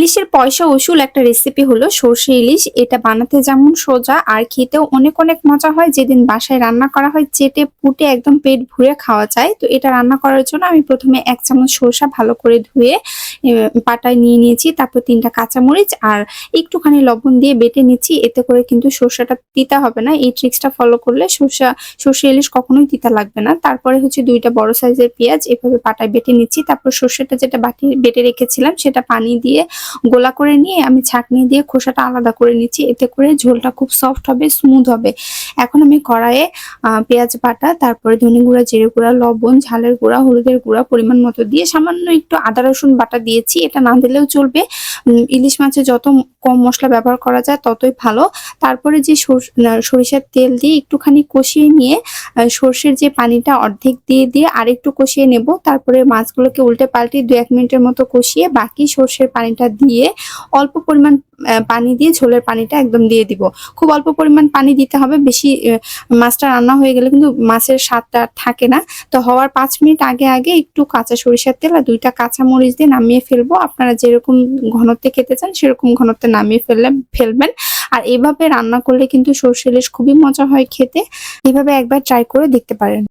ইলিশের পয়সা উসুল একটা রেসিপি হলো সর্ষে ইলিশ। এটা বানাতে যেমন সোজা আর খেতেও অনেক অনেক মজা হয়। যেদিন বাসায় রান্না করা হয় চেটে পুটে একদম পেট ভরে খাওয়া যায়। তো এটা রান্না করার জন্য আমি প্রথমে 1 চামচ সরষা ভালো করে ধুয়ে পাটায় নিয়ে নিয়েছি। তারপর 3 টা কাঁচামরিচ আর একটুখানি লবণ দিয়ে বেটে নিচ্ছি। এতে করে কিন্তু সরষাটা তিতা হবে না। এই ট্রিক্সটা ফলো করলে সর্ষে ইলিশ কখনোই তিতা লাগবে না। তারপরে হচ্ছে 2 টা বড় সাইজের পেঁয়াজ এভাবে পাটায় বেটে নিচ্ছি। তারপর সরষেটা যেটা বেটে রেখেছিলাম সেটা পানি দিয়ে গোলা করে নিয়ে আমি ছাঁকনি দিয়ে খোসাটা আলাদা করে নিচ্ছি। এতে করে ঝোলটা খুব সফট হবে, স্মুথ হবে। এখন আমি কড়াইয়ে পেঁয়াজ বাটা, তারপরে ধনে গুঁড়া, জিরে গুঁড়া, লবণ, ঝালের গুঁড়া, হলুদের গুঁড়া পরিমাণ মতো দিয়ে সামান্য একটু আদা রসুন বাটা দিয়েছি। এটা না দিলেও চলবে। ইলিশ মাছে যত কম মসলা ব্যবহার করা যায় ততই ভালো। তারপরে যে সরিষার তেল দিয়ে একটুখানি কষিয়ে নিয়ে সর্ষের যে পানিটা অর্ধেক দিয়ে আরেকটু কষিয়ে নেব। তারপরে মাছগুলোকে উল্টে পাল্টে 2-1 মিনিটের মতো কষিয়ে বাকি সর্ষের পানিটা দিয়ে অল্প পরিমাণ পানি দিয়ে ঝোলের পানিটা একদম দিয়ে দিব। খুব অল্প পরিমাণ পানি দিতে হবে। বেশি মাছটা রান্না হয়ে গেলে কিন্তু মাছের স্বাদটা থাকে না। তো হওয়ার 5 মিনিট আগে একটু কাঁচা সরিষার তেল আর 2 টা কাঁচামরিচ দিয়ে নামিয়ে ফেলবো। আপনারা যেরকম ঘনত্বে খেতে চান সেরকম ঘনত্বে নামিয়ে ফেলবেন। আর এভাবে রান্না করলে কিন্তু সর্ষে ইলিশ খুবই মজা হয় খেতে। এভাবে একবার ট্রাই করে দেখতে পারেন।